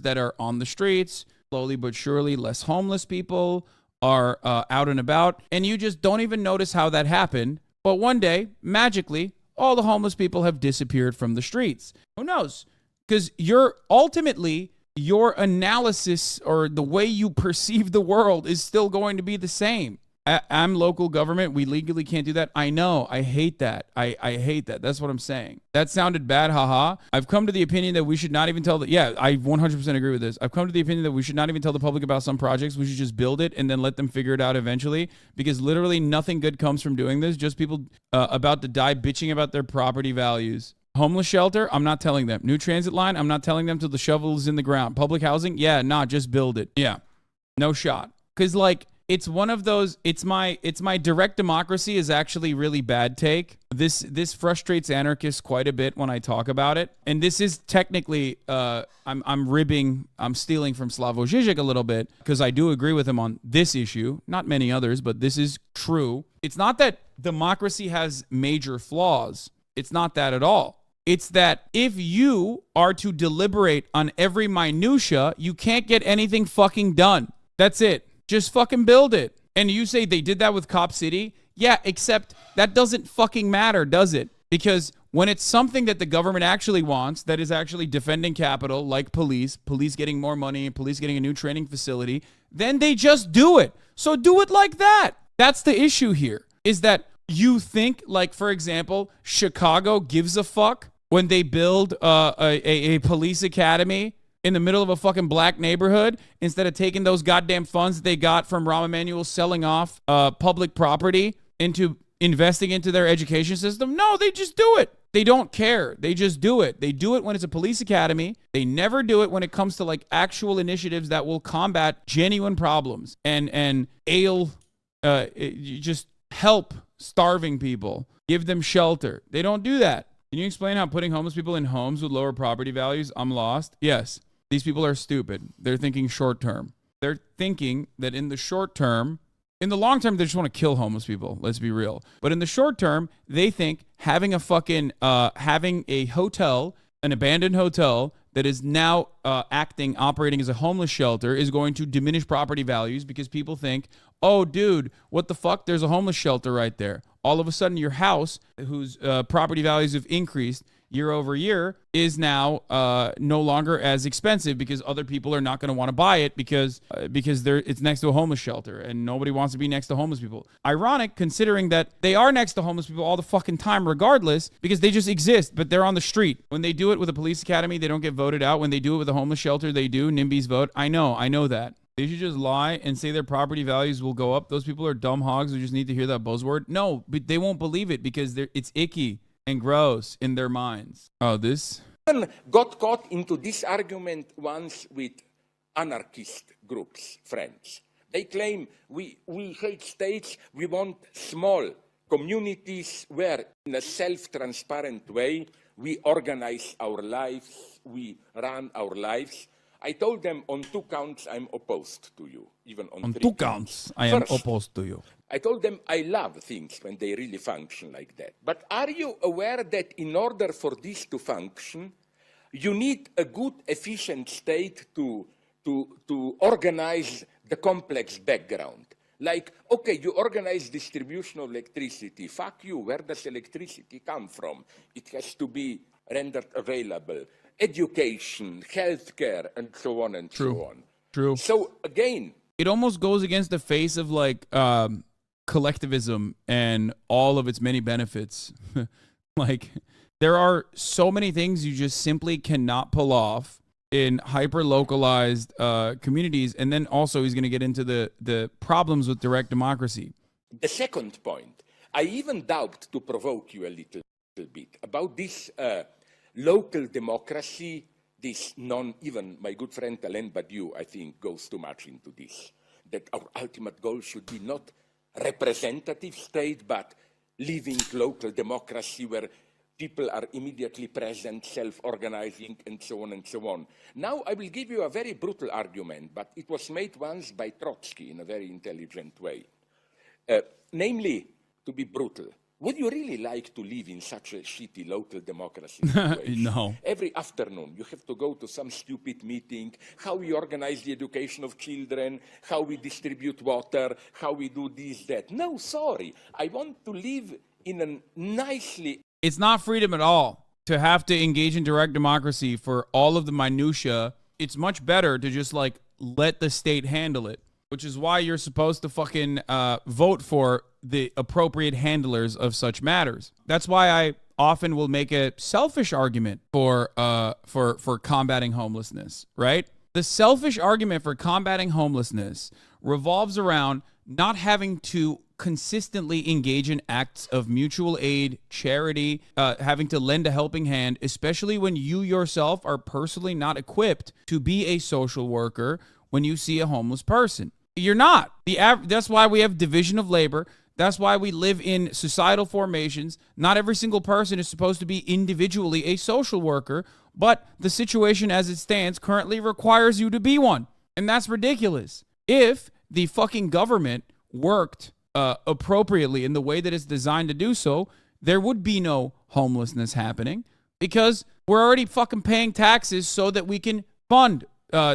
that are on the streets. Slowly but surely, less homeless people are out and about. And you just don't even notice how that happened. But one day, magically, all the homeless people have disappeared from the streets. Who knows? Because ultimately, your analysis or the way you perceive the world is still going to be the same. I'm local government. We legally can't do that. I know. I hate that. I hate that. That's what I'm saying. That sounded bad. Haha. I've come to the opinion that we should not even tell I 100% agree with this. I've come to the opinion that we should not even tell the public about some projects. We should just build it and then let them figure it out eventually, because literally nothing good comes from doing this. Just people about to die bitching about their property values. Homeless shelter, I'm not telling them. New transit line, I'm not telling them till the shovel is in the ground. Public housing, just build it. Yeah, no shot. Because it's one of those, it's my direct democracy is actually really bad take. This frustrates anarchists quite a bit when I talk about it. And this is technically, I'm stealing from Slavoj Žižek a little bit, because I do agree with him on this issue, not many others, but this is true. It's not that democracy has major flaws. It's not that at all. It's that if you are to deliberate on every minutia, you can't get anything fucking done. That's it. Just fucking build it. And you say they did that with Cop City? Yeah, except that doesn't fucking matter, does it? Because when it's something that the government actually wants, that is actually defending capital, like police getting more money, police getting a new training facility, then they just do it. So do it like that. That's the issue here, is that you think, like, for example, Chicago gives a fuck when they build a police academy in the middle of a fucking black neighborhood, instead of taking those goddamn funds that they got from Rahm Emanuel selling off public property into investing into their education system. No, they just do it. They don't care. They just do it. They do it when it's a police academy. They never do it when it comes to like actual initiatives that will combat genuine problems and just help starving people, give them shelter. They don't do that. Can you explain how putting homeless people in homes with lower property values? I'm lost. Yes. These people are stupid. They're thinking short term. They're thinking that in the short term, in the long term, they just want to kill homeless people. Let's be real. But in the short term, they think having a hotel, an abandoned hotel that is now operating as a homeless shelter is going to diminish property values, because people think, oh, dude, what the fuck? There's a homeless shelter right there. All of a sudden, your house, whose property values have increased year over year, is now no longer as expensive, because other people are not going to want to buy it because it's next to a homeless shelter, and nobody wants to be next to homeless people. Ironic, considering that they are next to homeless people all the fucking time regardless, because they just exist, but they're on the street. When they do it with a police academy, they don't get voted out. When they do it with a homeless shelter, they do. NIMBYs vote. I know that. They should just lie and say their property values will go up. Those people are dumb hogs who just need to hear that buzzword. No, but they won't believe it because it's icky and gross in their minds. Oh, this? Got caught into this argument once with anarchist groups, friends. They claim we hate states, we want small communities where in a self-transparent way we organize our lives, we run our lives. I told them on 2 counts I'm opposed to you, even on 3 counts. I am opposed to you. I told them I love things when they really function like that. But are you aware that in order for this to function, you need a good, efficient state to organize the complex background? Like, okay, you organize distribution of electricity. Fuck you, where does electricity come from? It has to be rendered available. Education, healthcare, and so on and so on. True. So again, it almost goes against the face of like collectivism and all of its many benefits. Like, there are so many things you just simply cannot pull off in hyper-localized communities. And then also he's going to get into the problems with direct democracy. The second point, I even doubt, to provoke you a little bit, about this local democracy, this even my good friend Alain Badiou, I think, goes too much into this, that our ultimate goal should be not representative state, but living local democracy where people are immediately present, self-organizing, and so on and so on. Now, I will give you a very brutal argument, but it was made once by Trotsky in a very intelligent way. Namely, to be brutal, Would you really like to live in such a shitty local democracy situation? No. Every afternoon, you have to go to some stupid meeting, how we organize the education of children, how we distribute water, how we do this, that. No, sorry. I want to live in a nicely... It's not freedom at all to have to engage in direct democracy for all of the minutia. It's much better to just, like, let the state handle it, which is why you're supposed to fucking vote for the appropriate handlers of such matters. That's why I often will make a selfish argument for combating homelessness, right? The selfish argument for combating homelessness revolves around not having to consistently engage in acts of mutual aid, charity, having to lend a helping hand, especially when you yourself are personally not equipped to be a social worker when you see a homeless person. You're not. That's why we have division of labor. That's why we live in societal formations. Not every single person is supposed to be individually a social worker, but the situation as it stands currently requires you to be one. And that's ridiculous. If the fucking government worked appropriately in the way that it's designed to do so, there would be no homelessness happening, because we're already fucking paying taxes so that we can fund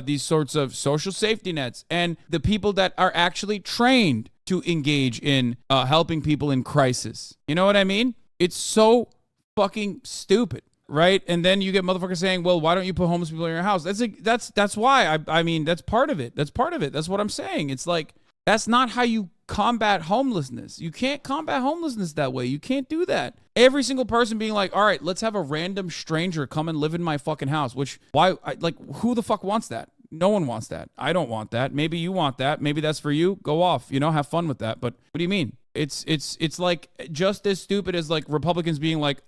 these sorts of social safety nets and the people that are actually trained to engage in helping people in crisis. You know what I mean? It's so fucking stupid, right? And then you get motherfuckers saying, well, why don't you put homeless people in your house? That's why. I mean, that's part of it. That's part of it. That's what I'm saying. It's like, that's not how you combat homelessness. You can't combat homelessness that way. You can't do that. Every single person being like, all right, let's have a random stranger come and live in my fucking house, who the fuck wants that? No one wants that. I don't want that. Maybe you want that. Maybe that's for you. Go off, have fun with that. But what do you mean? It's like just as stupid as like Republicans being like,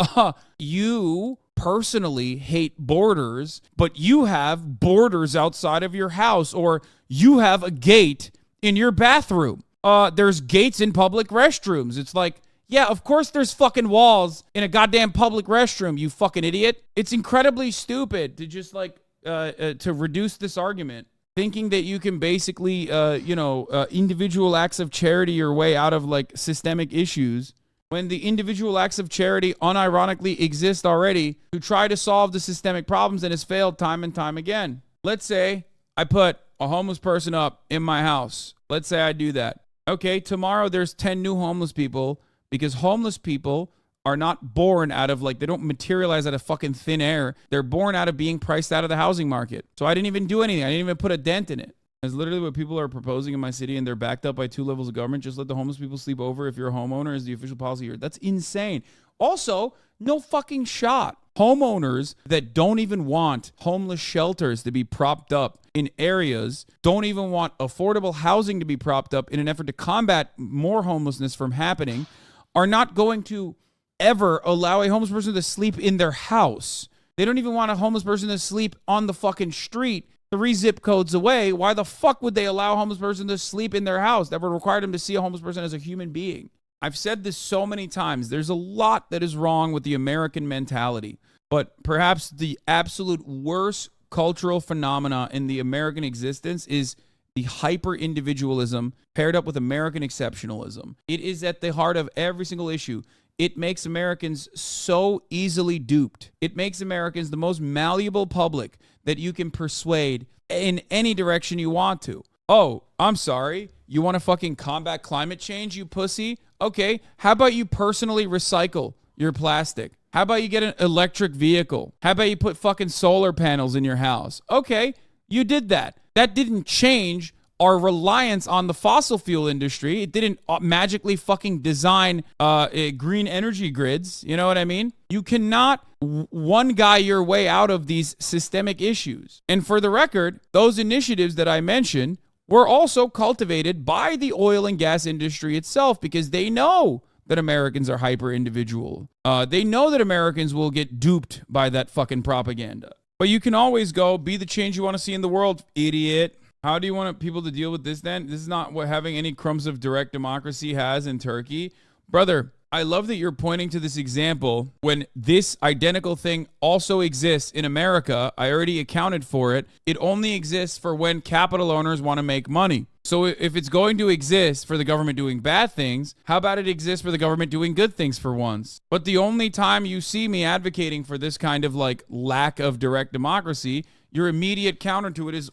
you personally hate borders, but you have borders outside of your house, or you have a gate in your bathroom. There's gates in public restrooms. It's like, yeah, of course there's fucking walls in a goddamn public restroom, you fucking idiot. It's incredibly stupid to just like, to reduce this argument, thinking that you can basically, individual acts of charity your way out of like systemic issues, when the individual acts of charity unironically exist already to try to solve the systemic problems and has failed time and time again. Let's say I put a homeless person up in my house. Let's say I do that. Okay, tomorrow there's 10 new homeless people, because homeless people are not born out of they don't materialize out of fucking thin air. They're born out of being priced out of the housing market. So I didn't even do anything. I didn't even put a dent in it. That's literally what people are proposing in my city, and they're backed up by 2 levels of government. Just let the homeless people sleep over if you're a homeowner is the official policy here. That's insane. Also, no fucking shot. Homeowners that don't even want homeless shelters to be propped up in areas, don't even want affordable housing to be propped up in an effort to combat more homelessness from happening, are not going to ever allow a homeless person to sleep in their house. They don't even want a homeless person to sleep on the fucking street 3 zip codes away. Why the fuck would they allow a homeless person to sleep in their house? That would require them to see a homeless person as a human being. I've said this so many times. There's a lot that is wrong with the American mentality, but perhaps the absolute worst cultural phenomena in the American existence is the hyper-individualism paired up with American exceptionalism. It is at the heart of every single issue. It makes Americans so easily duped. It makes Americans the most malleable public that you can persuade in any direction you want to. Oh, I'm sorry. You want to fucking combat climate change, you pussy? Okay, how about you personally recycle your plastic? How about you get an electric vehicle? How about you put fucking solar panels in your house? Okay, you did that. That didn't change our reliance on the fossil fuel industry. It didn't magically fucking design green energy grids. You know what I mean? You cannot one guy your way out of these systemic issues. And for the record, those initiatives that I mentioned were also cultivated by the oil and gas industry itself, because they know that Americans are hyper individual. They know that Americans will get duped by that fucking propaganda. But you can always go be the change you want to see in the world, idiot. How do you want people to deal with this then? This is not what having any crumbs of direct democracy has in Turkey. Brother, I love that you're pointing to this example when this identical thing also exists in America. I already accounted for it. It only exists for when capital owners want to make money. So if it's going to exist for the government doing bad things, how about it exists for the government doing good things for once? But the only time you see me advocating for this kind of like lack of direct democracy, your immediate counter to it is,